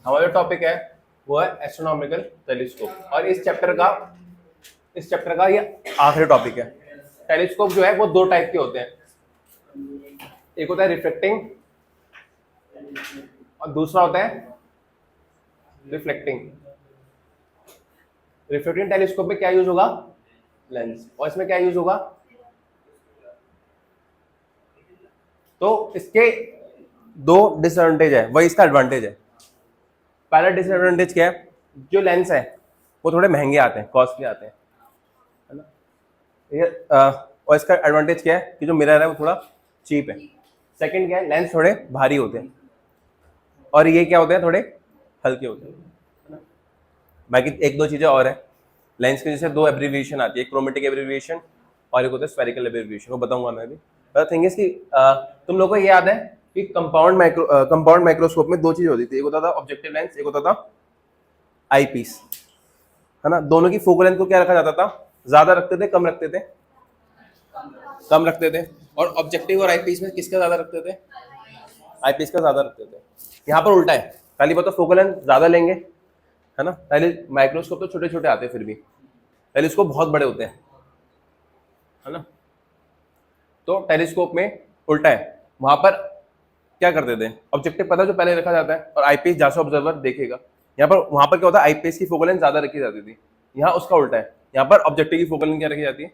हमारा जो टॉपिक है वो है एस्ट्रोनॉमिकल टेलीस्कोप और इस चैप्टर का ये आखिरी टॉपिक है। टेलीस्कोप जो है वो दो टाइप के होते हैं, एक होता है रिफ्लेक्टिंग और दूसरा होता है रिफ्लेक्टिंग। रिफ्लेक्टिंग टेलीस्कोप में क्या यूज होगा, लेंस, और इसमें क्या यूज होगा, तो इसके दो डिसएडवांटेज है, वही इसका एडवांटेज है। पहला डिसएडवांटेज क्या है, जो लेंस है वो थोड़े महंगे आते हैं, कॉस्टली आते हैं, है ना। ये और इसका एडवांटेज क्या है कि जो मिरर है वो थोड़ा चीप है। सेकंड क्या है, लेंस थोड़े भारी होते हैं और ये क्या होते हैं, थोड़े हल्के होते हैं। बाकी एक दो चीजें और है लेंस के, जैसे दो एब्रीविएशन आती है, एक क्रोमेटिक एब्रीविएशन और एक होता है स्फेरिकल एब्रीविएशन, वो बताऊंगा मैं भी। बट थिंग इज कि तुम लोगों को ये याद है कि कंपाउंड माइक्रोस्कोप में दो चीज होती थी, एक होता था ऑब्जेक्टिव लेंस, एक होता था आई पीस, है ना। दोनों की फोकल लेंथ को क्या रखा जाता था, ज्यादा रखते थे कम रखते थे, कम रखते थे। और ऑब्जेक्टिव और आई पीस में किसका ज्यादा रखते थे, आई पीस का ज्यादा रखते थे। यहाँ पर उल्टा है, पहली बात तो फोकल लेंथ ज्यादा लेंगे, है ना। पहले माइक्रोस्कोप तो छोटे छोटे आते हैं, फिर भी टेलीस्कोप बहुत बड़े होते हैं, है ना। तो टेलीस्कोप में उल्टा है, वहां पर क्या करते थे, ऑब्जेक्टिव पता जो पहले रखा जाता है और आईपीस जैसे ऑब्जर्वर देखेगा। यहाँ पर वहां पर क्या होता है, आईपीस की फोकल लेंथ ज्यादा रखी जाती थी, यहाँ उसका उल्टा है, यहाँ पर ऑब्जेक्टिव की फोकल लेंथ क्या रखी जाती है।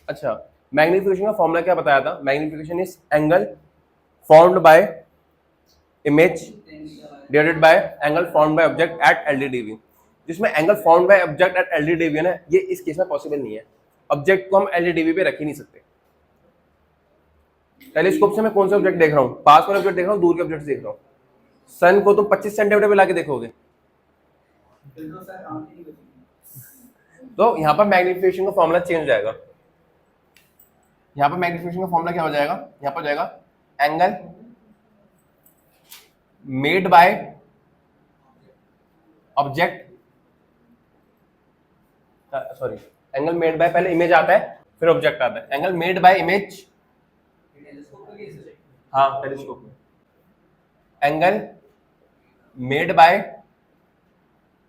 अच्छा, मैग्निफिकेशन का फॉर्मूला क्या बताया था, magnification is angle formed by image divided by angle formed by object at LDDV. जिसमें angle formed by object at LDDV है ना, ये इस केस में पॉसिबल नहीं है, ऑब्जेक्ट को हम एलडीडीवी पे रख ही नहीं सकते। टेलीस्कोप से मैं कौन सा ऑब्जेक्ट देख रहा हूँ, पास वाले ऑब्जेक्ट देख रहा हूँ, दूर के ऑब्जेक्ट देख रहा हूँ। सन को तुम 25 सेंटीमीटर पे लाके देखोगे, तो यहाँ पर मैग्निफिकेशन का फॉर्मूला चेंज हो जाएगा। यहाँ पर मैग्निफिकेशन का फॉर्मूला क्या हो जाएगा, यहाँ पर जाएगा angle made by object, sorry, angle made by, पहले इमेज आता है फिर ऑब्जेक्ट आता है, एंगल मेड बाय इमेज, हाँ टेलीस्कोप में एंगल मेड बाय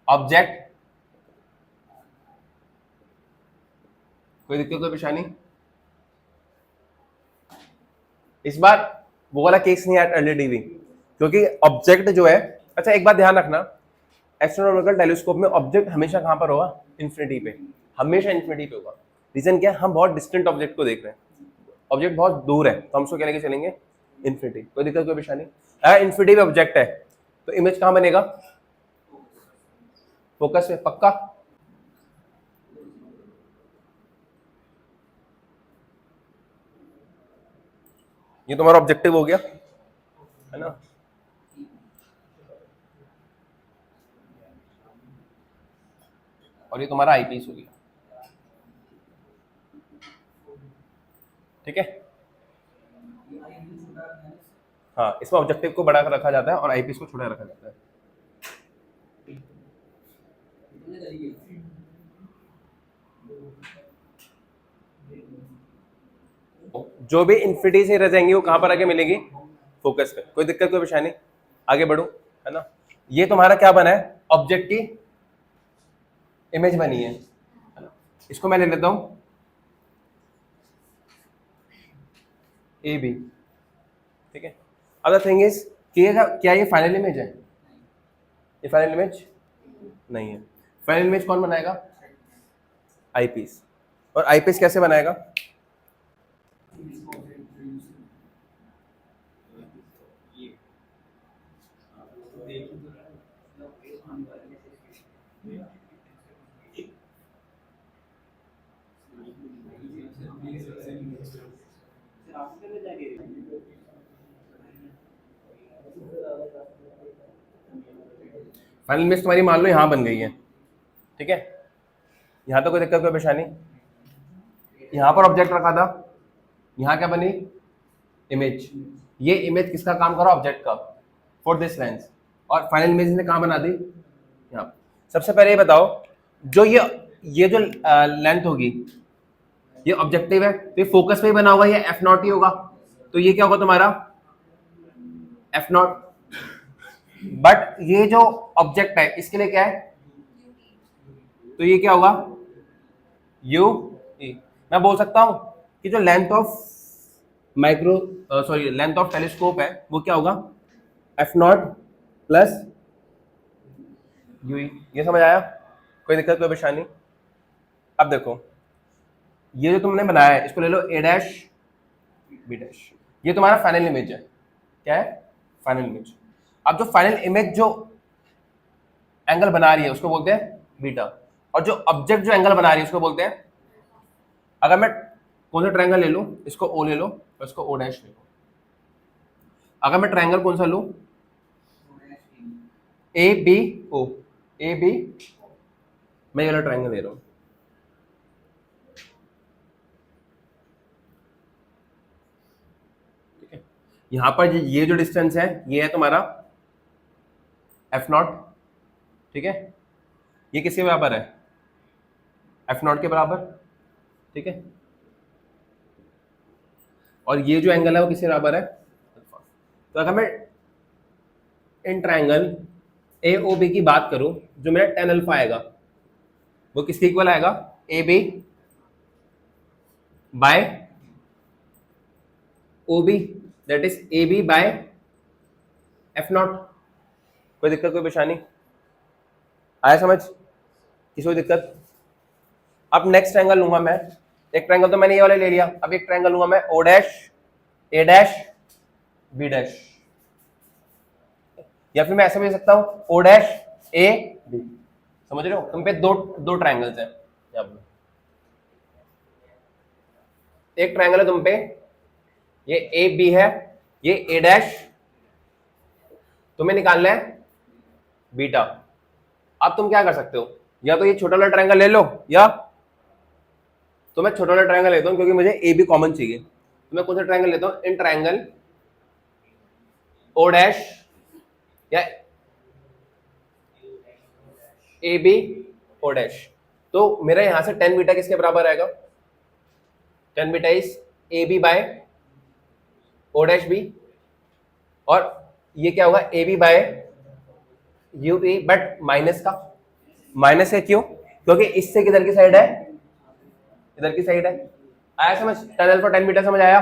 ऑब्जेक्ट, कोई दिक्कत कोई परेशानी। इस बार वो वाला केस नहीं है एलईडीवी, क्योंकि ऑब्जेक्ट जो है, अच्छा एक बात ध्यान रखना, एस्ट्रोनॉमिकल टेलीस्कोप में ऑब्जेक्ट हमेशा कहां पर होगा, इन्फिनिटी पे, हमेशा इन्फिनिटी पे होगा। रीजन क्या है, हम बहुत डिस्टेंट ऑब्जेक्ट को देख रहे हैं, ऑब्जेक्ट बहुत दूर है, तो हम उसको क्या लेके चलेंगे, इन्फिनिटी। कोई दिक्कत कोई परेशानी। अगर इन्फिनिटी पे ऑब्जेक्ट है तो इमेज कहां बनेगा, फोकस पे, पक्का। ये तुम्हारा ऑब्जेक्टिव हो गया, है ना। और ये तुम्हारा आईपीस हो गया, ठीक है। हाँ, इसमें ऑब्जेक्टिव को बड़ा रखा जाता है और आईपीस को छोटा रखा जाता है। जो भी इन्फिनिटी से रह जाएंगी वो कहां पर आके मिलेगी, फोकस पे। कोई दिक्कत कोई परेशानी, आगे बढ़ो, है ना। ये तुम्हारा क्या बना है, ऑब्जेक्ट की इमेज बनी है ना? इसको मैं ले लेता हूं ए बी, ठीक है। अदर थिंग इज क्या ये फाइनल इमेज है, ये फाइनल इमेज नहीं है। फाइनल इमेज कौन बनाएगा, आईपीस। और आईपीस कैसे बनाएगा, फाइनल इमेज तुम्हारी मान लो यहां बन गई है, ठीक है। यहां तो कोई दिक्कत कोई परेशानी, यहां पर ऑब्जेक्ट रखा था, यहां क्या बनी, इमेज। ये इमेज किसका काम करा, ऑब्जेक्ट का, फॉर दिस लेंस। और फाइनल इमेज ने कहां बना दी, यहाँ। सबसे पहले ये बताओ, जो ये जो लेंथ होगी, ये ऑब्जेक्टिव है तो ये फोकस पे ही बना होगा, ये F0 ही होगा, तो ये क्या होगा तुम्हारा F0, बट ये जो ऑब्जेक्ट है इसके लिए क्या है, तो ये क्या होगा, यू ई। मैं बोल सकता हूं कि जो length of micro sorry length of telescope है वो क्या होगा, एफ नॉट प्लस यू ई। ये समझ आया, कोई दिक्कत कोई परेशानी? अब देखो ये जो तुमने बनाया है इसको ले लो ए डैश बी डैश, ये तुम्हारा फाइनल इमेज है। क्या है, फाइनल इमेज। अब जो फाइनल इमेज जो एंगल बना रही है उसको बोलते हैं बीटा, और जो ऑब्जेक्ट जो एंगल बना रही है उसको बोलते हैं, अगर मैं कौन सा ट्रायंगल ले लूं, इसको ओ ले लो और इसको ओ डैश ले लो। अगर मैं ट्रायंगल कौन सा लूं, A B O, A B, मैं ये वाला ट्रायंगल ले रहा हूं। ठीक है, यहां पर ये जो डिस्टेंस है ये है तुम्हारा एफ नॉट। ठीक है, ये किसके बराबर है, एफ नॉट के बराबर। ठीक है, और ये जो एंगल है वो किसके बराबर है, अल्फा। तो अगर मैं in triangle A O B की बात करूं, जो मेरा टेन अल्फा आएगा वो किसके इक्वल आएगा, A B by O B, that is A B by F naught. कोई दिक्कत कोई परेशानी आया समझ, किसी को दिक्कत? अब नेक्स्ट ट्रायंगल लूंगा मैं, एक ट्रायंगल तो मैंने ये वाला ले लिया, अब एक ट्रायंगल लूंगा मैं ओ डैश ए डैश बी डैश, या फिर मैं ऐसे भी ले सकता हूं ओ डैश ए बी। समझ रहे हो, तुम पे दो दो ट्रायंगल्स हैं यहाँ पे। एक ट्रायंगल है तुम पे, ये ए बी है, ये ए डैश, तुम्हें निकालना है बीटा। अब तुम क्या कर सकते हो, या तो ये छोटा वाला ट्रायंगल ले लो, या तो मैं छोटा वाला ट्रायंगल लेता हूं क्योंकि मुझे ए बी कॉमन चाहिए। तो मैं कौन सा ट्रायंगल लेता हूं, इन ट्रायंगल ओ डैश या ए बी ओ डैश। तो मेरा यहां से टेन बीटा किसके बराबर आएगा, tan beta is A B by O dash B, और ये क्या होगा A B by U B, but minus का, माइनस है क्यों, क्योंकि इससे किधर की साइड है, इधर की साइड है। आया समझ, टेन अल्फा टेन बीटा समझ आया?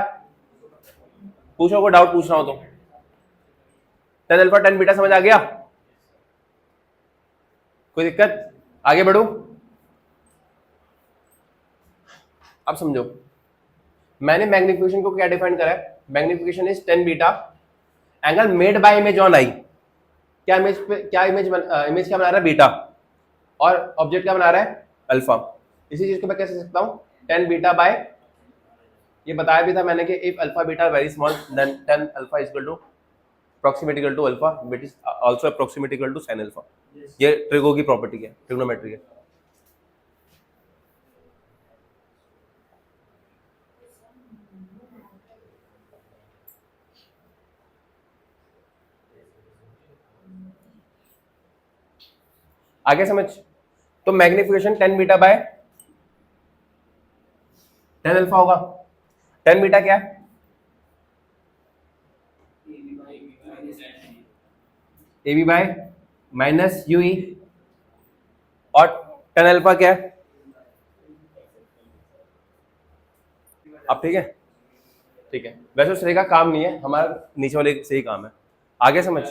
पूछो, को डाउट पूछ रहा हूं तो। टेन अल्फा टेन बीटा समझ आ गया, कोई दिक्कत? आगे बढ़ू, अब समझो मैंने मैग्निफिकेशन को क्या डिफाइन करा है, magnification is tan beta angle made by image on I. क्या इमेज पे, क्या इमेज इमेज क्या बना रहा है, बीटा, और ऑब्जेक्ट क्या बना रहा है, अल्फा। इसी चीज को मैं कैसे सकता हूं, टेन बीटा बाय, ये बताया भी था मैंने कि if alpha beta very small then tan alpha is equal to approximate equal to alpha, which is also approximate equal to sin alpha। ये ट्रिगो की प्रॉपर्टी है, ट्रिग्नोमेट्री है। आगे समझ, तो magnification tan beta by tan alpha होगा। Tan beta क्या है, A B by minus U E, और टेन अल्फा क्या है, अब ठीक है, ठीक है। वैसे उस तरह का काम नहीं है हमारा, नीचे वाले से ही काम है। आगे समझ,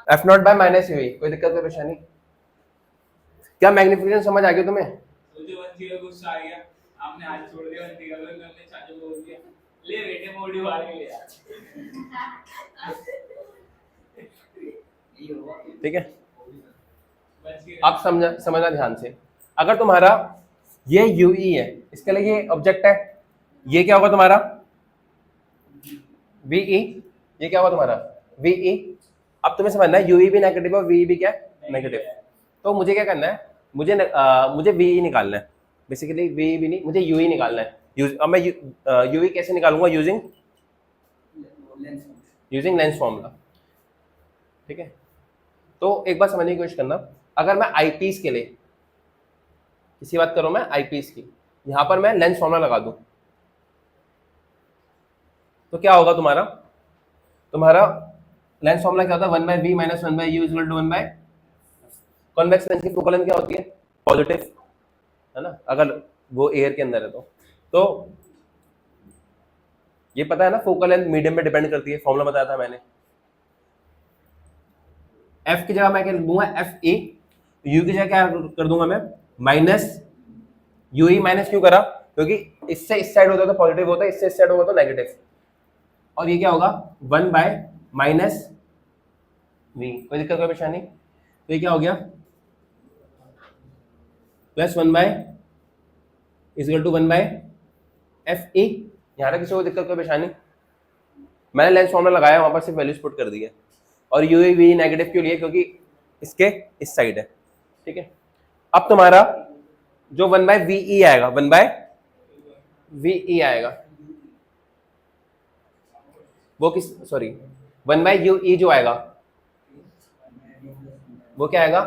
F naught bye minus U ई, कोई दिक्कत कोई परेशानी? क्या मैग्निफिकेशन समझ आ गया तुम्हें? मुझे वंशी का गुस्सा आ गया, आपने हाथ छोड़ दिया वंशी का, मैंने चाचू को बोल दिया ले बेटे मोड़ी मार के ले आ। ठीक है, अब समझना ध्यान से। अगर तुम्हारा ये यू ई है, इसके लिए ये ऑब्जेक्ट है, ये क्या होगा तुम्हारा वी ई, ये क्या होगा तुम्हारा वी ई। अब तुम्हें समझना है यूई भी नेगेटिव और वी भी क्या नेगेटिव। तो मुझे क्या करना है, मुझे वी ई निकालना है, बेसिकली वी भी नहीं, मुझे यू ई निकालना है। अब मैं यू ई कैसे निकालूंगा, यूजिंग लेंस फॉर्मूला। ठीक है, तो एक बार समझने की कोशिश करना, अगर मैं आईपीस के लिए किसी बात करूं, मैं आईपीस की, यहां पर मैं लेंस फॉर्मूला लगा दूं, तो क्या होगा तुम्हारा लेंस फॉर्मूला क्या होता है, 1/v minus 1/u equal to 1/, convex lens की फोकल लेंथ क्या होती है, पॉजिटिव, है ना, अगर वो एयर के अंदर है तो ये पता है ना, फोकल लेंथ मीडियम पे डिपेंड करती है, फॉर्मूला बताया था मैंने। एफ की जगह मैं क्या लिख दूंगा, एफ ए, यू की जगह क्या कर दूंगा मैं, माइनस यू ई। माइनस क्यों करा, क्योंकि इससे इस साइड होता तो पॉजिटिव होता, इससे इस साइड होगा तो नेगेटिव, और ये क्या होगा 1 बाय माइनस वी, कोई दिक्कत कोई परेशानी, तो ये क्या हो गया plus 1 by equal to 1 by F E. यहाँ तक किसी को दिक्कत कोई परेशानी, मैंने लेंस फॉर्मूला लगाया वहां पर सिर्फ वैल्यूज पुट कर दी है, और यू वी नेगेटिव क्यों लिए, क्योंकि इसके इस साइड है, ठीक है। अब तुम्हारा जो 1 बाय वी ई आएगा, 1 बाय वी ई आएगा, वो किस, सॉरी 1 बाय यू ई जो आएगा वो क्या आएगा,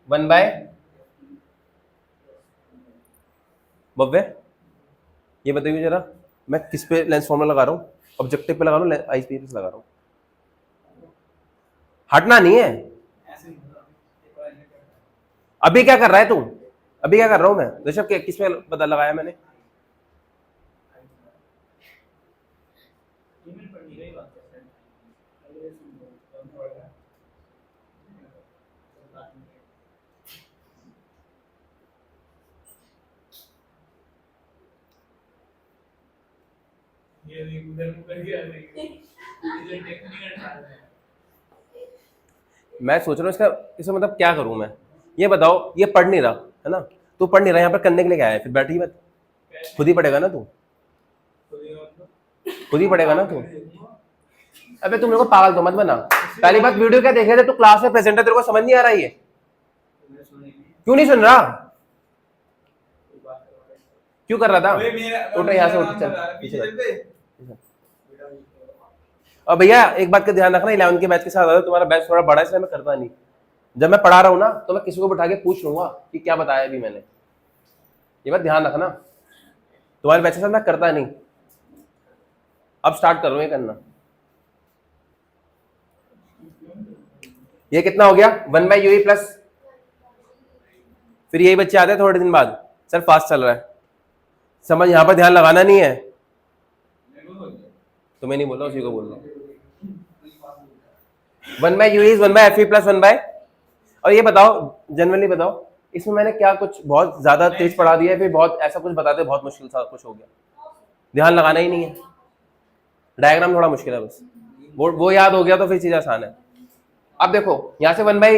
1 बाय, बब्बे ये बताइए जरा, मैं किस पे लेंस फॉर्मूला लगा रहा हूँ, ऑब्जेक्टिव पे लगा रहा हूँ, आई पीस लगा रहा हूँ, हटना नहीं है। अभी क्या कर रहा है तू, अभी क्या कर रहा हूं मैं ऋषभ, किस पे पता लगाया मैंने, ये नहीं उधर मुकर गया नहीं, इधर टेक्निकल डाल रहे हैं। मैं सोच रहा हूँ इसका इसका मतलब क्या करूं मैं, ये बताओ, ये पढ़ नहीं रहा है ना, तू पढ़ नहीं रहा, यहाँ पर करने के लिए क्या आया, फिर बैठी मत, खुद ही पढ़ेगा ना तू, खुद ही पढ़ेगा ना तू। अबे तुम मेरे को पागल तो मत बना, पहली बात वीडियो क्या देख रहे थे, तू क्लास में प्रेजेंट है, तेरे को समझ नहीं आ रहा है, ये क्यों नहीं सुन रहा, क्यों कर रहा था, उठ यहाँ से, उठ चल पीछे। और भैया एक बात का ध्यान रखना, 11 के बैच के साथ आता है, तुम्हारा बैच थोड़ा बड़ा है इसलिए मैं करता नहीं, जब मैं पढ़ा रहा हूँ ना तो मैं किसी को बिठा के पूछ लूंगा कि क्या बताया अभी मैंने, ये बात ध्यान रखना, तुम्हारे बैच के साथ मैं करता नहीं। अब स्टार्ट करो ये करना, ये कितना हो गया 1 बाय यू प्लस, फिर यही बच्चे आते हैं थोड़े दिन बाद, सर फास्ट चल रहा है, समझ, यहाँ पर ध्यान लगाना नहीं है, तुम्हें नहीं बोल रहा, उसी को बोल रहा हूँ। 1 by U is 1 by F E plus 1 by, और ये बताओ जनरली बताओ, इसमें मैंने क्या कुछ बहुत ज्यादा तेज पढ़ा दिया है, फिर बहुत ऐसा कुछ बताते बहुत मुश्किल सा कुछ हो गया, ध्यान लगाना ही नहीं है, डायग्राम थोड़ा मुश्किल है बस, वो याद हो गया तो फिर चीज आसान है। अब देखो यहां से 1 बाय,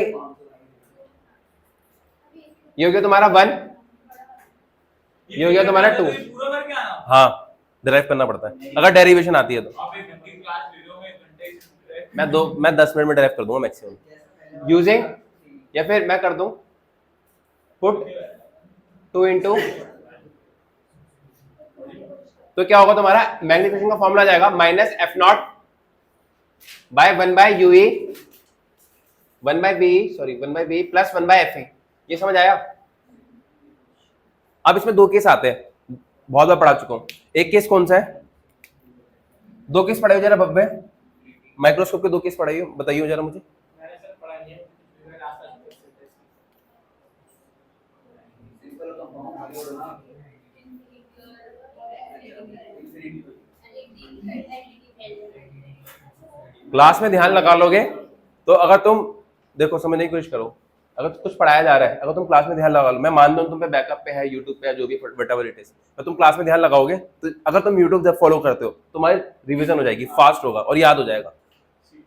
ये हो गया तुम्हारा 1, ये हो गया तुम्हारा 2, पूरा करके आना, हाँ डिराइव करना पड़ता है अगर डेरिवेशन आती है तो, आप एक घंटे की क्लास ले लो, मैं एक घंटे मैं 10 मिनट में डिराइव कर दूंगा मैक्सिमम, यूजिंग, या फिर मैं कर दूं पुट 2 इंटू, तो क्या होगा तुम्हारा मैग्निफिकेशन का फॉर्मूला जाएगा minus F naught by 1 by U E, 1 by B, sorry 1 by B plus 1 by F E, ये समझ आया। अब इसमें दो केस आते हैं, बहुत बार पढ़ा चुका हूं, एक केस कौन सा है, दो केस पढ़ाइए जरा बब्बे, माइक्रोस्कोप के दो केस पढ़ाइए, बताइए जरा मुझे, मैंने सर पढ़ा नहीं है, मैं रास्ता नहीं कर सकता। क्लास में ध्यान लगा लोगे तो, अगर तुम देखो समझने की कोशिश करो, अगर कुछ पढ़ाया जा रहा है, अगर तुम क्लास में ध्यान लगा लो, मैं मान लो तुम पे बैकअप पे है, यूट्यूब पे है, जो भी व्हाटएवर इट इज, तो तुम क्लास में ध्यान लगाओगे तो अगर तुम यूट्यूब जब फॉलो करते हो तुम्हारी रिवीजन हो जाएगी, फास्ट होगा और याद हो जाएगा,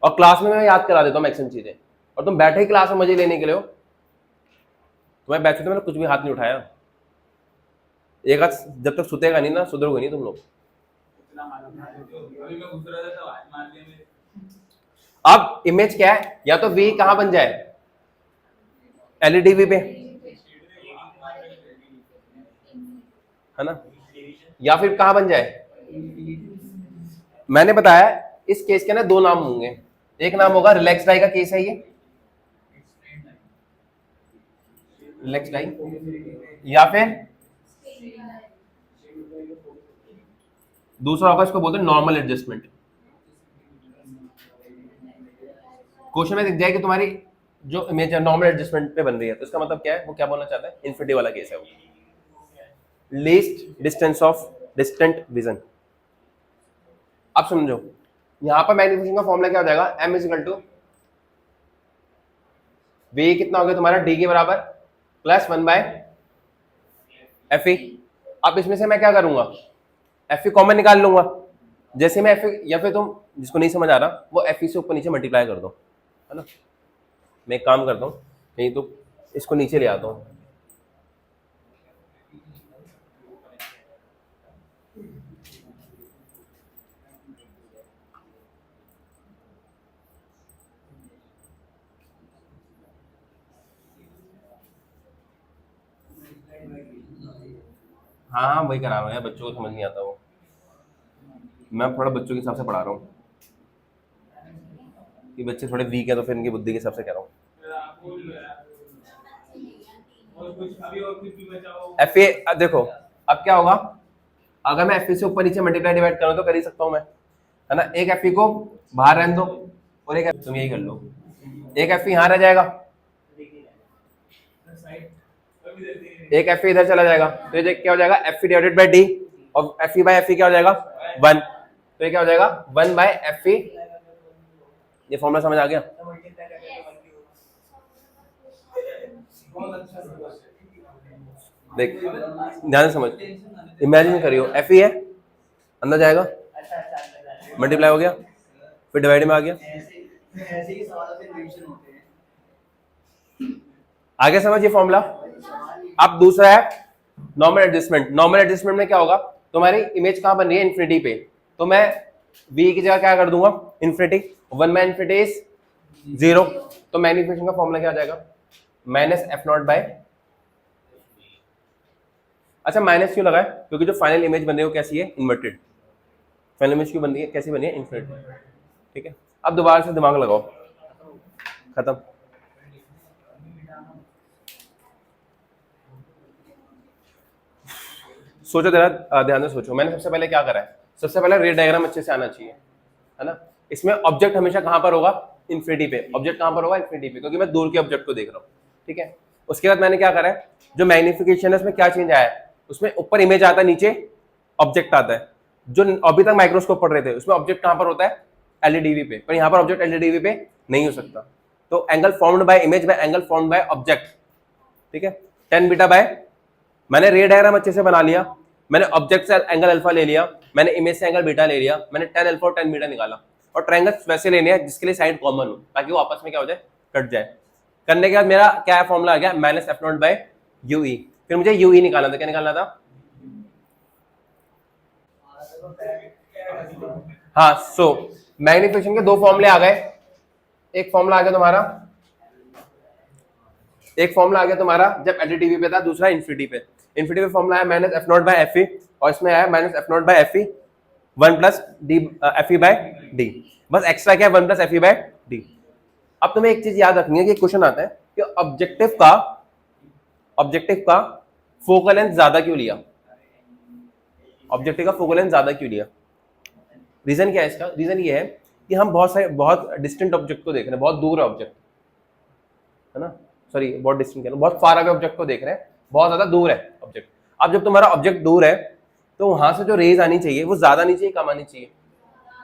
और क्लास में मैं याद करा देता हूँ मैक्सिमम चीजें, और तुम बैठे ही क्लास में मजे लेने के लिए हो, तुम्हारे बैच में तो मैंने कुछ भी हाथ नहीं उठाया, एक हाथ जब तक सुतेगा नहीं ना सुधरोगे नहीं तुम लोग। इतना मालूम था, अभी मैं घुस रहा था तो आज मार दिया मेरे। अब इमेज क्या है, या तो वी कहां बन जाए, एलईडी पे, है ना, या फिर कहां बन जाए, मैंने बताया इस केस के ना दो नाम होंगे, एक नाम होगा रिलैक्स डाई का केस है ये, रिलैक्स डाई, या फिर दूसरा होगा, इसको बोलते हैं नॉर्मल एडजस्टमेंट, क्वेश्चन में दिख जाए कि तुम्हारी जो इमेज है नॉर्मल एडजस्टमेंट पे बन रही है, तो इसका मतलब क्या है, वो क्या बोलना चाहता है, इन्फिनिटी वाला केस है वो, least distance of distant vision. अब समझो यहां पर मैग्निफिकेशन का फॉर्मूला क्या हो जाएगा, m is equal to v कितना हो गया तुम्हारा d के बराबर प्लस 1 बाय fe। अब इसमें से मैं क्या करूंगा, fe कॉमन निकाल लूंगा। जैसे मैं fe, या फिर तुम जिसको नहीं समझ आ रहा वो fe से ऊपर नीचे मल्टीप्लाई कर दो, है ना। मैं एक काम करता हूँ, नहीं तो इसको नीचे ले आता हूँ। हाँ हाँ वही करा रहा हूँ यार, बच्चों को समझ नहीं आता वो, मैं थोड़ा बच्चों के हिसाब से पढ़ा रहा हूँ कि बच्चे थोड़े वीक है, तो फिर इनकी बुद्धि के हिसाब से कह रहा हूँ। FA देखो अब क्या होगा, अगर मैं FA से ऊपर नीचे मल्टीप्लाई डिवाइड करूँ तो कर ही सकता हूँ मैं, है ना। एक FA को बाहर रहने दो और एक तुम यही कर लो, एक FA यहाँ रह जाएगा, एक FA इधर चला जाएगा, तो ये क्या हो जाएगा FA डिवाइडेड बाय D, और FE बाय FE क्या हो जाएगा 1, तो ये क्या हो जाएगा 1 बाय FE। ये फॉर्मूला समझ आ गया। देख ध्यान से समझ, इमेजिन करियो FE है, अंदर जाएगा मल्टीप्लाई हो गया, फिर डिवाइड में आ गया, आगे समझ ये फॉर्मूला। अब दूसरा है नॉर्मल एडजस्टमेंट। नॉर्मल एडजस्टमेंट में क्या होगा, तुम्हारी इमेज कहां बन रही है, इन्फिनिटी पे, तो मैं v की जगह क्या कर दूंगा, इन्फिनिटी, 1 बाय इन्फिनिटी इज 0, तो मैग्निफिकेशन का फॉर्मूला क्या आ जाएगा, माइनस f0 बाय। अच्छा माइनस क्यों लगा है, क्योंकि जो फाइनल इमेज बन रही है वो कैसी है, इन्वर्टेड। फाइनल इमेज क्यों बन रही है, कैसी बनी है, इन्वर्टेड। ठीक है, अब दोबारा से दिमाग लगाओ, खत्म। सोचो जरा, ध्यान से सोचो। मैंने सबसे पहले क्या करा है, सबसे पहले रे डायग्राम अच्छे से आना चाहिए, है ना। इसमें ऑब्जेक्ट हमेशा कहां पर होगा, इन्फिनिटी पे। ऑब्जेक्ट कहां पर होगा, इन्फिनिटी पे, क्योंकि मैं दूर के ऑब्जेक्ट को देख रहा हूँ। ठीक है, उसके बाद मैंने क्या करा है, जो मैग्निफिकेशन है उसमें क्या चेंज आया है, उसमें ऊपर इमेज आता है, नीचे ऑब्जेक्ट आता है। जो अभी तक माइक्रोस्कोप पढ़ रहे थे उसमें ऑब्जेक्ट कहां पर होता है, एलईडीवी पे, पर यहाँ पर ऑब्जेक्ट एलईडीवी पे नहीं हो सकता। तो angle formed by image by angle formed by object. ठीक है, tan बीटा बाय, मैंने रे डायग्राम अच्छे से बना लिया, मैंने ऑब्जेक्ट से एंगल अल्फा ले लिया, मैंने इमेज से एंगल बीटा ले लिया, मैंने tan अल्फा और tan बीटा निकाला, और ट्रायंगल्स वैसे लेने हैं जिसके लिए साइड कॉमन हो, ताकि वो आपस में क्या हो जाए, कट जाए। करने के बाद मेरा क्या फॉर्मूला आ गया, माइनस f0 बाय ue। फिर मुझे ue निकालना था, क्या निकालना था, हाँ। सो मैग्निफिकेशन के दो फॉर्मूले आ गए। एक फॉर्मूला आ गया तुम्हारा, जब एलईडीवी पे था, दूसरा इन्फिनिटी पे। इन्फिनिटी पे फॉर्मूला है माइनस f0 बाय fe, और इसमें आया minus f0 by fe 1 plus d fe by d। बस एक्स्ट्रा क्या है, 1 प्लस fe बाय d। अब तुम्हें एक चीज याद रखनी है कि क्वेश्चन आता है कि ऑब्जेक्टिव का फोकल लेंथ ज्यादा क्यों लिया, ऑब्जेक्टिव का फोकल लेंथ ज्यादा क्यों लिया। रीजन क्या है इसका, रीजन ये है कि हम बहुत डिस्टेंट ऑब्जेक्ट को देख रहे हैं, बहुत दूर है ऑब्जेक्ट, है ना, सॉरी बहुत डिस्टेंट, बहुत फार अवे ऑब्जेक्ट को देख रहे हैं, बहुत ज्यादा दूर है ऑब्जेक्ट। अब जब तुम्हारा ऑब्जेक्ट दूर है तो वहां से जो रेज आनी चाहिए वो ज्यादा नहीं चाहिए, कम आनी चाहिए,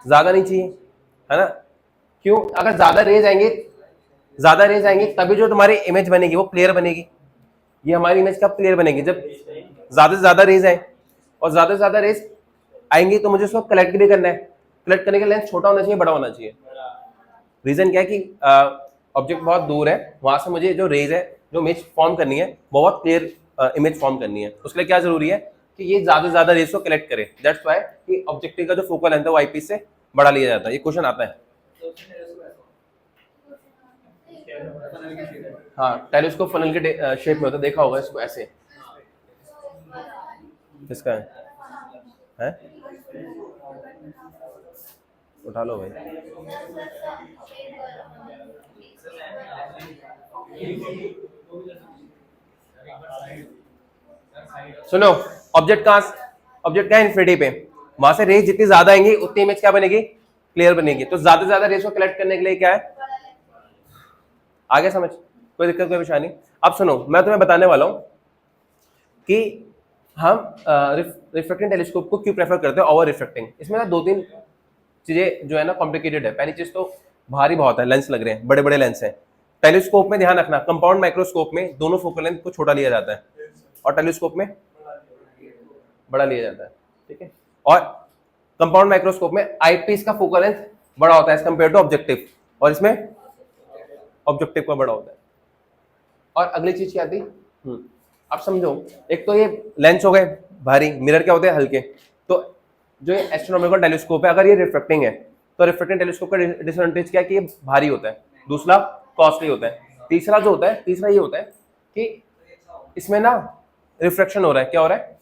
ज्यादा नहीं चाहिए, है ना। क्यों, अगर ज्यादा रेज आएंगे तभी जो तुम्हारी इमेज बनेगी वो क्लियर बनेगी। ये हमारी इमेज कब क्लियर बनेगी, जब ज्यादा से ज्यादा रेज आए, और ज्यादा से ज्यादा रेज आएंगी तो मुझे उसको कलेक्ट भी करना है। कलेक्ट करने का लेंथ छोटा होना चाहिए, बड़ा होना चाहिए। रीजन क्या है कि ऑब्जेक्ट बहुत दूर है, वहां से मुझे जो रेज है, जो इमेज फॉर्म करनी है, बहुत क्लियर इमेज फॉर्म करनी है। उसके लिए क्या जरूरी है कि ये ज्यादा से ज्यादा रेज को कलेक्ट करे। दैट्स व्हाई कि ऑब्जेक्टिव का जो फोकल लेंथ है वो आईपीस से बड़ा लिया जाता है। ये क्वेश्चन आता है, हाँ, टेलीस्कोप फनल के शेप में होता है, देखा होगा इसको ऐसे। किसका है? उठा लो भाई। सुनो, ऑब्जेक्ट क्या है, इन्फिनिटी पे, वहां से रेज जितनी ज्यादा आएंगी उतनी इमेज क्या बनेगी, क्लियर बनेगी। तो ज्यादा से ज्यादा रेज को कलेक्ट करने के लिए क्या है, आगे समझ, कोई दिक्कत कोई परेशानी। अब सुनो, मैं तुम्हें बताने वाला हूँ कि हम रिफ्रैक्टिंग टेलीस्कोप को क्यों प्रेफर करते हैं ओवर रिफ्रैक्टिंग। इसमें ना 2-3 चीजें जो है ना कॉम्प्लिकेटेड है। पहली चीज तो भारी बहुत है, लेंस लग रहे हैं, बड़े बड़े लेंस हैं। टेलीस्कोप में ध्यान रखना, कंपाउंड माइक्रोस्कोप में दोनों फोकल लेंथ को छोटा लिया जाता है और टेलीस्कोप में बड़ा लिया जाता है, ठीक है। और कंपाउंड माइक्रोस्कोप में आईपीस का फोकल लेंथ बड़ा होता है एज कंपेयर टू ऑब्जेक्टिव, और इसमें ऑब्जेक्टिव का बड़ा होता है। और अगली चीज क्या थी, अब समझो, एक तो ये लेंस हो गए भारी, मिरर क्या होते हैं हल्के। तो जो ये एस्ट्रोनॉमिकल टेलीस्कोप है, अगर ये रिफ्रैक्टिंग है तो रिफ्रैक्टिंग टेलीस्कोप का डिसएडवांटेज क्या है कि ये भारी होता है, दूसरा कॉस्टली होता है, तीसरा जो होता है, तीसरा ये होता है कि इसमें ना रिफ्रैक्शन हो रहा है। क्या हो रहा है?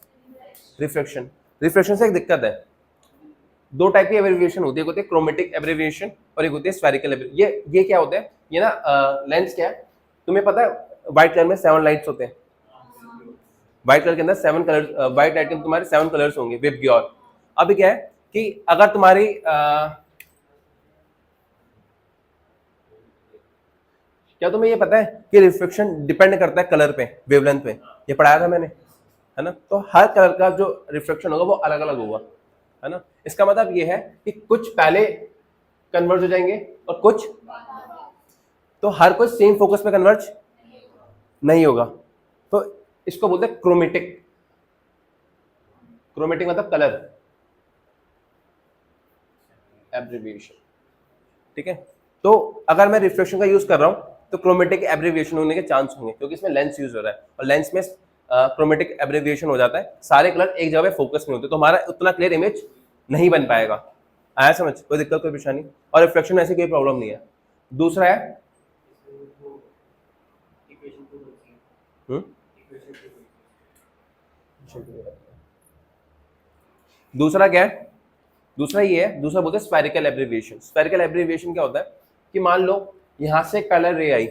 रिफ्रैक्शन। रिफ्रैक्शन से एक दिक्कत है, दो टाइप की एब्रिविएशन होती है, एक होती है क्रोमेटिक एब्रिविएशन और एक होती है स्फेरिकल एब्रिविएशन। ये क्या होता है, ये ना लेंस क्या है, तुम्हें पता है व्हाइट कलर में 7 लाइट्स होते हैं। व्हाइट कलर के अंदर 7 कलर, व्हाइट लाइट के तुम्हारे 7 कलर्स होंगे, विबग्योर। अब क्या है कि अगर तुम्हारी क्या तुम्हें ये पता है कि रिफ्लेक्शन डिपेंड करता है कलर पे, वेवलेंथ पे, ये पढ़ाया था मैंने, है ना। तो हर कलर का जो रिफ्लेक्शन होगा वो अलग अलग होगा, है ना। इसका मतलब ये है कि कुछ पहले कन्वर्ज हो जाएंगे और कुछ, तो हर कोई सेम फोकस पे कन्वर्ज नहीं होगा। तो इसको बोलते हैं क्रोमेटिक। क्रोमेटिक मतलब कलर एब्रिविएशन, ठीक है। तो अगर मैं रिफ्लेक्शन का यूज कर रहा हूं तो क्रोमेटिक एब्रिविएशन होने के चांस होंगे, क्योंकि इसमें लेंस यूज हो रहा है और लेंस में क्रोमेटिक एब्रिविएशन हो जाता है, सारे कलर एक जगह पे फोकस नहीं होते, तो हमारा उतना क्लियर इमेज नहीं बन पाएगा। आया समझ, कोई दिक्कत कोई परेशानी। और रिफ्लेक्शन में ऐसी कोई प्रॉब्लम नहीं है। दूसरा है दूसरा क्या है, दूसरा ये है, दूसरा बोलते हैं स्फेरिकल एब्रिविएशन। स्फेरिकल एब्रिविएशन क्या होता है कि मान लो यहां से एक पैरेलल रे आई,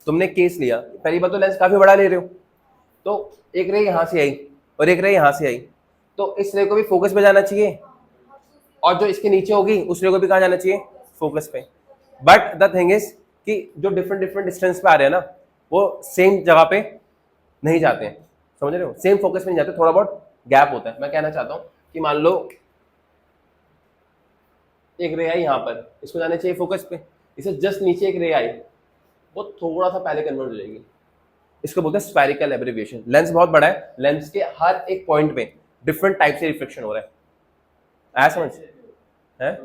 तुमने केस लिया, पहली बात तो लेंस काफी बड़ा ले रहे हो, तो एक रे यहां से आई और एक रे यहां से आई, तो इस रे को भी फोकस पे जाना चाहिए और जो इसके नीचे होगी उस रे को भी कहां जाना चाहिए, फोकस पे। बट द थिंग इज कि जो डिफरेंट डिफरेंट डिस्टेंस पे आ रहे हैं ना, वो सेम जगह पे नहीं जाते हैं, समझ रहे हो, सेम फोकस में नहीं जाते, थोड़ा बहुत गैप होता है। मैं कहना चाहता हूं कि मान लो एक रे आई यहाँ पर, इसको जाना चाहिए फोकस पे, इसे जस्ट नीचे एक रे आई, वो थोड़ा सा पहले कन्वर्ट हो जाएगी, इसको बोलते हैं स्फेरिकल एब्रिविएशन। लेंस बहुत बड़ा है, लेंस के हर एक पॉइंट पे डिफरेंट टाइप से रिफ्लेक्शन हो रहा है, आया समझ है।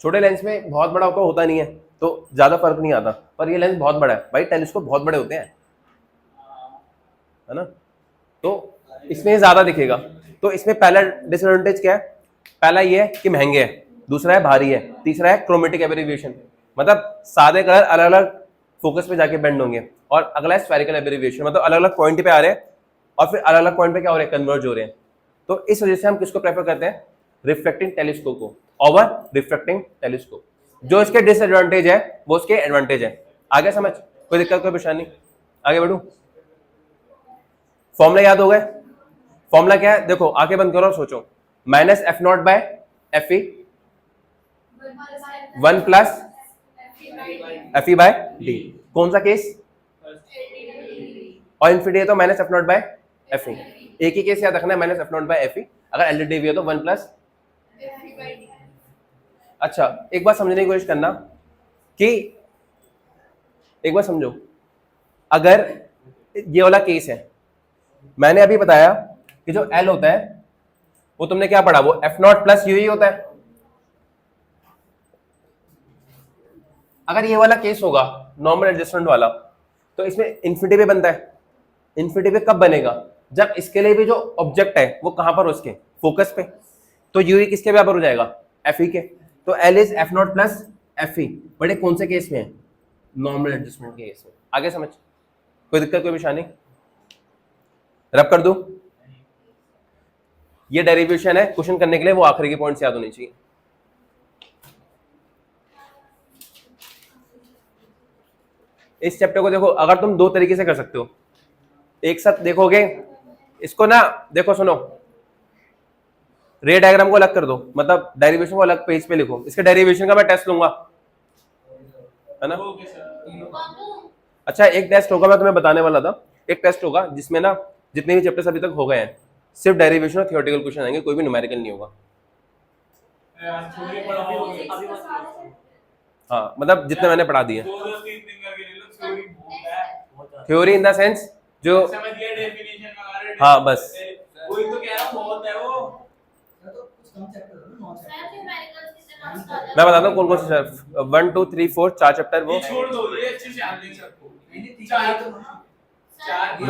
छोटे लेंस में बहुत बड़ा होता नहीं है तो ज्यादा फर्क नहीं आता, पर ये लेंस बहुत बड़ा है भाई, टेलीस्कोप बहुत बड़े होते हैं, है ना, तो इसमें ज्यादा दिखेगा। तो इसमें पहला डिसएडवांटेज क्या है, पहला ये है कि महंगे है, दूसरा है भारी है, तीसरा है क्रोमेटिक एब्रिविएशन, मतलब सादे कलर अलग अलग फोकस पे जाके बेंड होंगे, और अगला है स्फेरिकल एब्रिविएशन, मतलब अलग अलग पॉइंट पे आ रहे हैं और फिर अलग अलग पॉइंट पे क्या हो रहे हैं, कन्वर्ज हो रहे हैं। तो इस वजह से हम किसको प्रेफर करते हैं, रिफ्लेक्टिंग टेलीस्कोप को ओवर रिफ्लेक्टिंग टेलीस्कोप। जो इसके डिसएडवांटेज है वो उसके एडवांटेज है। आगे समझ, कोई दिक्कत कोई परेशानी, आगे बढ़ू। फॉर्मूला याद हो गए, फॉर्मूला क्या है, देखो आंखें बंद करो और सोचो, minus F naught by F E, 1 plus F E by D, कौन सा केस, और इन्फिनिटी है तो minus F naught by F E, एक ही केस याद रखना है, minus F naught by F E, अगर एलडीवी है तो 1 प्लस। अच्छा एक बार समझने की कोशिश करना कि, एक बार समझो, अगर ये वाला केस है, मैंने अभी बताया कि जो एल होता है वो तुमने क्या पढ़ा, वो एफ नॉट प्लस यू ही होता है। अगर ये वाला केस होगा नॉर्मल एडजस्टमेंट वाला, तो इसमें इन्फिनिटी पे बनता है। इन्फिनिटी पे कब बनेगा, जब इसके लिए भी जो ऑब्जेक्ट है वो कहां पर, उसके फोकस पे, तो यू किसके बराबर हो जाएगा, एफ ई के, तो L is F naught plus F ई, बड़े कौन से केस में है, नॉर्मल एडजस्टमेंट के केस में। आगे समझ, कोई दिक्कत कोई परेशानी, रब कर दूं। ये डेरिवेशन है, क्वेश्चन करने के लिए वो आखिरी के पॉइंट्स याद होने चाहिए। इस चैप्टर को देखो, अगर तुम दो तरीके से कर सकते हो, एक साथ देखोगे इसको ना, देखो सुनो, रे डायग्राम को अलग कर दो, मतलब डेरिवेशन को अलग पेज पे लिखो, इसके डेरिवेशन का मैं टेस्ट लूंगा, है ना। अच्छा एक टेस्ट होगा, मैं तुम्हें बताने वाला था, एक टेस्ट होगा जिसमें ना जितने भी चैप्टर्स अभी तक हो गए हैं सिर्फ डेरिवेशन और थियोरेटिकल क्वेश्चन आएंगे, कोई भी न्यूमेरिकल नहीं होगा। यार थोड़ी पढ़ाओगे हाँ मतलब जितने मैंने पढ़ा दिए। दो दो तीन दिन करके ले लो, थ्योरी बहुत है। थ्योरी इन द सेंस जो समझ गया डेफिनेशन वगैरह। हाँ बस वही तो कह रहा हूँ, बहुत है वो। मैं बताता हूँ कौन कौन से 1 2 3 4 4 चैप्टर वो ये छोड़ दो, ये अच्छे से याद नहीं सबको। चार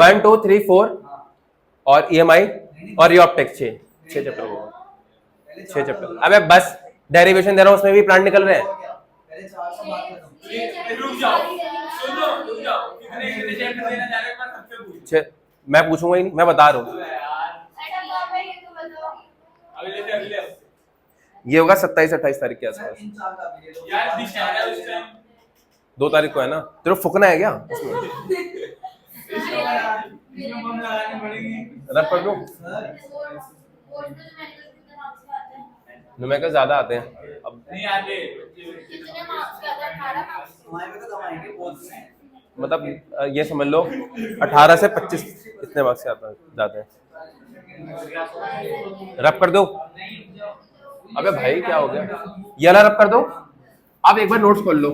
1 2 3 4 और EMI और रियोप्टेक्स 6 चैप्टर होगा, 6 चैप्टर। अबे बस डेरिवेशन दे रहा हूँ उसमें भी प्लांट निकल रहे हैं। रुक जाओ, सुनो रुक जाओ, कितने कितने चैप्टर देना चाह रहे हो, मैं सबसे पूछ। मैं पूछूंगा ही नहीं, मैं बता रहा हूँ। यार अगले हफ्ते ये होगा 27-28 तारीख के आसपास। यार दिशहरा उस टाइम 2 तारीख को है ना, तेरे को फुकना है क्या उसमें? इसमें बम लगाने पड़ेंगे। रब कर दूं? न्यूमेरिकल ज्यादा आते हैं अब, नहीं आते। मतलब ये समझ लो 18 से 25 इतने मार्क्स से जाते हैं। रब कर दो। अबे भाई क्या हो गया, ये वाला रब कर दो। आप एक बार नोट्स खोल लो।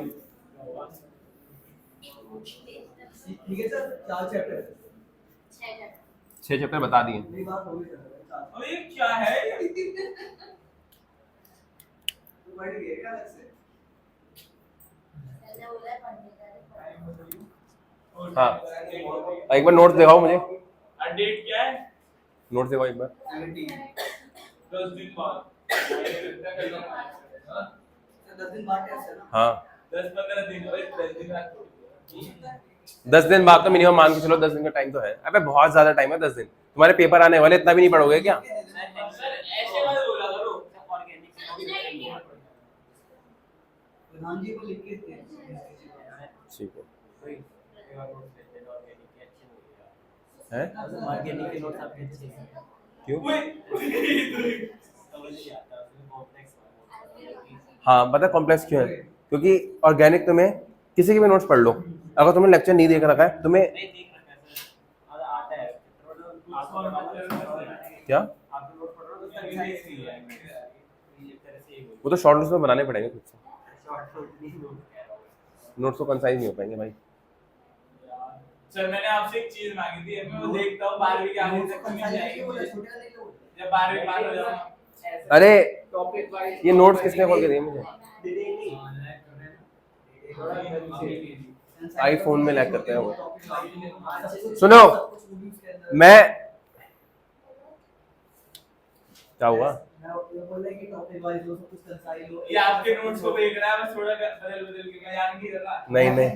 ठीक है सर, 4 चैप्टर 6 चैप्टर बता दिए। मेरी बात हो गई सर। अब ये क्या है? तो बढ़ गया क्या अलग से? हाँ एक बार नोट्स दिखाओ मुझे, और डेट क्या है? नोट्स दिखाओ एक बार। 10 दिन बाद। सर 10 दिन बाद टेस्ट है ना? हाँ 10-15 दिन, भाई 10 दिन बाद। 10 दिन बाद तो मिनिमम मान के चलो, 10 दिन का टाइम तो है। अबे बहुत ज्यादा टाइम है 10 दिन, तुम्हारे पेपर आने वाले, इतना भी नहीं पढ़ोगे क्या? सर ऐसे बात बोला करो। प्रधान जी को लिख के दे। ठीक है। हैं? ऑर्गेनिक के नोट्स आपके अच्छे हैं। क्यों? समझ नहीं आता, कॉम्प्लेक्स हाँ पता कॉम्प्लेक्स क्यों है? क्योंकि ऑर्गेनिक तुम्हें किसी के भी नोट्स पढ़ लो, अगर तुमने लेक्चर नहीं देख रखा है तुम्हें नहीं देख रखा है सर। और आता है क्या, आप नोट पढ़ रहे हो तो सर साइंस ही है ये तरह से ही बोल। वो तो शॉर्ट नोट्स में बनाने पड़ेंगे खुद से, शॉर्ट नोट नहीं नोट। नोट्स तो कंसाइज नहीं हो पाएंगे भाई। सर मैंने आपसे एक चीज मांगी थी, मैं वो देखता हूँ 12वीं के आगे तक मिल जाएगी मुझे। जब 12वीं पास हो जाऊंगा। अरे टॉपिक वाइज ये नोट्स किसने खोल के दिए मुझे? आईफोन में लैग करते हैं वो। सुनो मैं क्या हुआ? ये आपके नोट्स को देख रहा है, बस थोड़ा बदल बदल के, मैं जान नहीं रहा। नहीं नहीं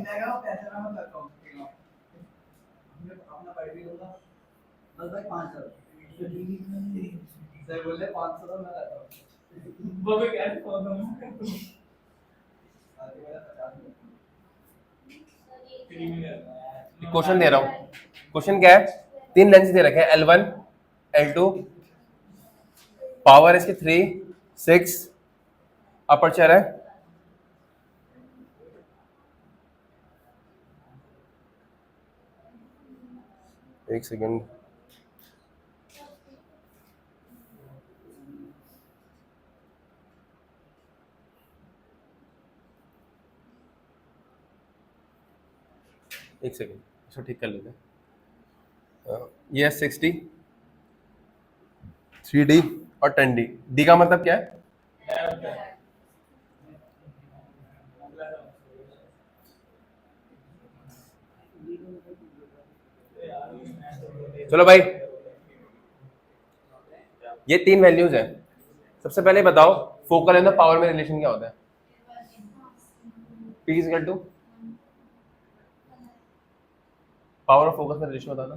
अपना पढ़ भी लूंगा बस भाई 500 सर बोले 500 तो मैं करता हूँ। वो भी कैसे फोन दूं? क्वेश्चन दे रहा हूँ, क्वेश्चन क्या है? 3 लेंस दे रखे हैं, L1 L2, पावर इसकी 3 6, अपर्चर है एक सेकेंड, एक सेकेंड इसको ठीक कर लेते हैं। ये 60 3D और 10D। डी का मतलब क्या है? चलो भाई ये 3 वैल्यूज हैं। सबसे पहले बताओ फोकल एंड पावर में रिलेशन क्या होता है? P is equal to power और फोकस में रिलेशन होता था।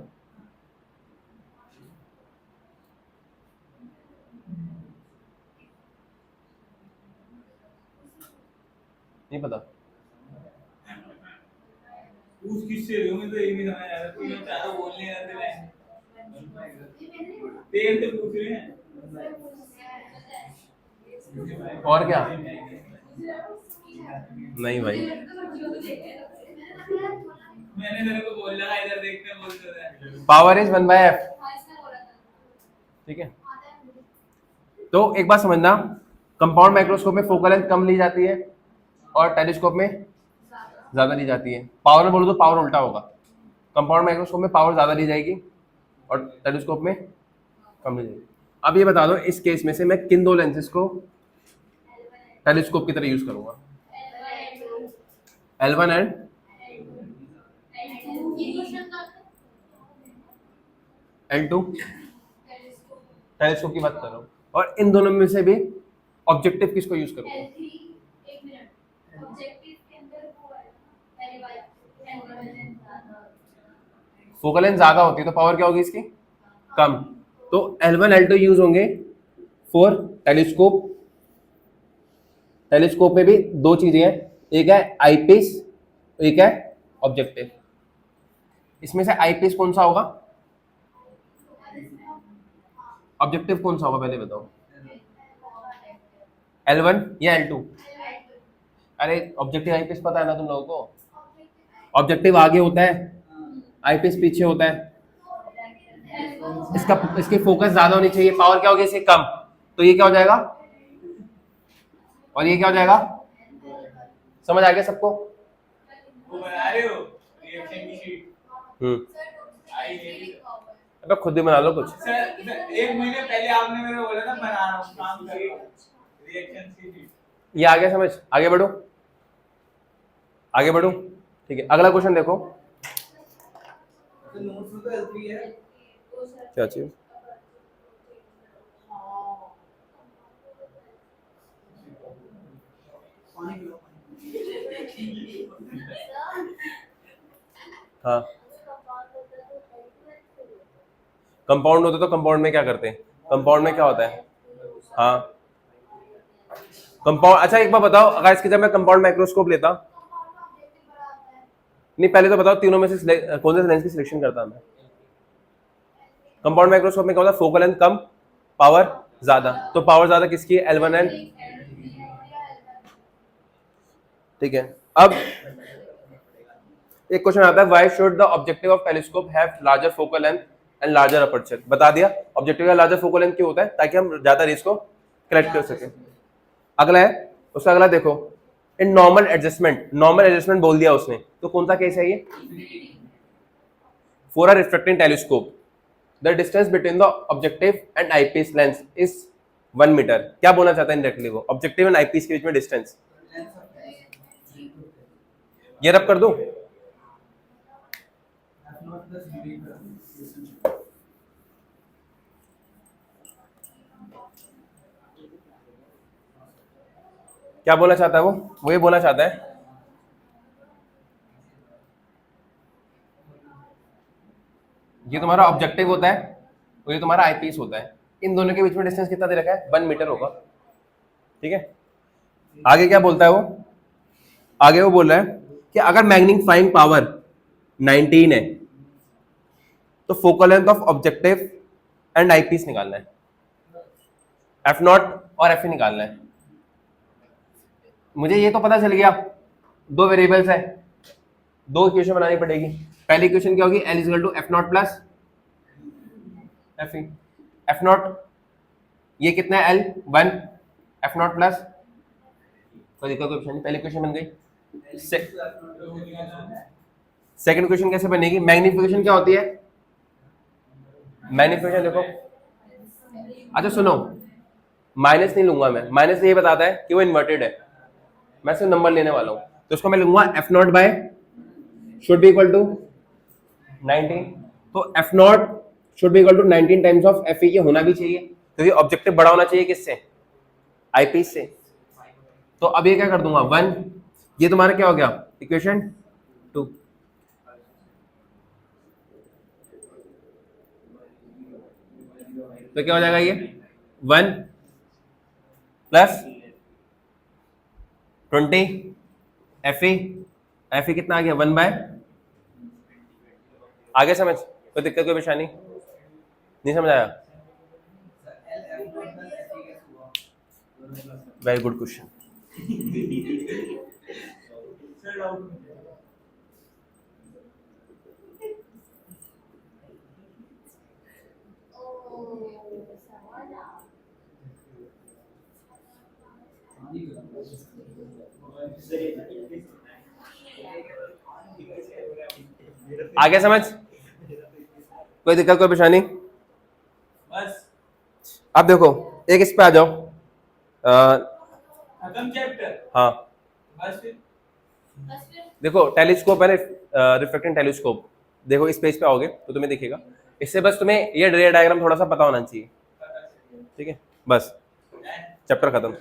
नहीं पता? पूछ किससे रही हूँ, मुझे तो ये नहीं समझ आ रहा। कोई ज्यादा बोलने रहते हैं, तेल से पूछ रहे हैं। और क्या? नहीं भाई मैंने तेरे को बोल लगा इधर देखने बोलते थे। पावर इज 1/f, ठीक है। तो एक बात समझना, कंपाउंड माइक्रोस्कोप में फोकल लेंथ कम ली जाती है और टेलीस्कोप में ज्यादा ली जाती है। पावर में बोलो तो पावर उल्टा होगा, कंपाउंड माइक्रोस्कोप में पावर ज्यादा ली जाएगी और टेलीस्कोप में कम ली जाएगी। अब ये बता दो इस केस में से मैं किन दो लेंसेज को टेलीस्कोप की तरह यूज करूंगा? L1 एंड L2, टेलीस्कोप की बात कर रहा हूँ। और इन दोनों में से भी ऑब्जेक्टिव किसको यूज करूंगा? फोकल लेंथ ज्यादा होती है तो पावर क्या होगी इसकी? कम। तो L1 L2 यूज होंगे फॉर टेलीस्कोप। टेलीस्कोप में भी दो चीजें हैं, एक है आईपीस, एक है ऑब्जेक्टिव। इसमें से आईपीस कौन सा होगा, ऑब्जेक्टिव कौन सा होगा पहले बताओ? L1 या L2? अरे ऑब्जेक्टिव आईपीस पता है ना तुम लोगों को? ऑब्जेक्टिव आगे होता है, आईपीस पीछे होता है। इसकी फोकस ज्यादा होनी चाहिए, पावर क्या होगी इसकी? कम। तो ये क्या हो जाएगा और ये क्या हो जाएगा? समझ आ गया सबको? वो बना रहे हो रिएक्शन की शीट? आई नहीं अब खुद ही बना लो कुछ। सर, 1 महीने पहले आपने मेरे को बोला था बना रहा हूँ, काम करिए रिएक्शन की शीट। ये आ गया समझ? आगे बढ़ो, आगे बढ़ो, ठीक है। अगला क्वेश्चन देखो। तो नोट्स में तो L3 है। क्या चीज? पानी पिलो। हाँ, कंपाउंड होता तो कंपाउंड में क्या करते हैं? कंपाउंड में क्या होता है? हाँ, कंपाउंड। अच्छा एक बार बताओ, अगर इसकी जब मैं कंपाउंड माइक्रोस्कोप लेता, नहीं पहले तो बताओ तीनों में से कौन से लेंस की सिलेक्शन करता मैं? कंपाउंड माइक्रोस्कोप में क्या होता है? फोकल लेंथ कम, पावर ज्यादा। तो पावर ज्यादा किसकी है? L1 एंड, ठीक है। अब एक क्वेश्चन आता है, why should the objective of telescope have larger focal length and larger aperture? बता दिया ऑब्जेक्टिव का लार्जर फोकल लेंथ क्यों होता है? ताकि हम ज्यादा रेस को कलेक्ट कर सके। अगला है, उसका अगला देखो, in normal adjustment, normal adjustment बोल दिया उसने, तो कौन सा केस है ये? For a refracting telescope the distance between the objective and eyepiece lens is 1 metre. क्या बोलना चाहता है इंडायरेक्टली वो? ऑब्जेक्टिव एंड आईपीस के बीच में डिस्टेंस। ये रब कर दूं? क्या बोलना चाहता है वो ये बोलना चाहता है ये तुम्हारा ऑब्जेक्टिव होता है और ये तुम्हारा आईपीस होता है, इन दोनों के बीच में डिस्टेंस कितना दे रखा है? 1 मीटर होगा, ठीक है। आगे क्या बोलता है वो? आगे वो बोल रहा है कि अगर मैग्नीफाइंग पावर 19 है तो focal length of objective and eyepiece निकालना है, एफ नॉट और एफ निकालना है। मुझे ये तो पता चल गया, दो वेरिएबल्स है, दो इक्वेशन बनानी पड़ेगी। पहली इक्वेशन क्या होगी? L equal to F naught plus F E. F naught ये कितना है? L 1, एफ नॉट प्लस, कोई दिक्कत कोई नहीं, पहली इक्वेशन बन गई। सेकंड इक्वेशन कैसे बनेगी? मैग्निफिकेशन क्या होती है? मैग्निफिकेशन देखो, अच्छा सुनो, माइनस नहीं लूंगा मैं, माइनस ये बताता है कि वो इन्वर्टेड है, मैं सिर्फ नंबर लेने वाला हूं। तो उसको मैं लूंगा F naught by should be equal to 19। तो F naught should be equal to 19 times of F E. ये होना भी चाहिए क्योंकि ऑब्जेक्टिव बड़ा होना चाहिए किससे? आईपीस से। तो अब ये क्या कर दूंगा? 1, ये तुम्हारा क्या हो गया? इक्वेशन 2। तो क्या हो जाएगा? ये 1 प्लस 20 एफ ई कितना आ गया? 1 बाय, आगे समझ? कोई दिक्कत कोई परेशानी नहीं? समझ आया? Very good question. आगे समझ, कोई दिक्कत कोई परेशानी? बस अब देखो एक इस पे आ जाओ। खत्म चैप्टर। हाँ बस फिर देखो टेलीस्कोप है ना, रिफ्लेक्टिंग टेलीस्कोप। देखो इस पेज पे आओगे तो तुम्हें दिखेगा। इससे बस तुम्हें ये रे डायग्राम थोड़ा सा पता होना चाहिए, ठीक है? बस चैप्टर खत्म।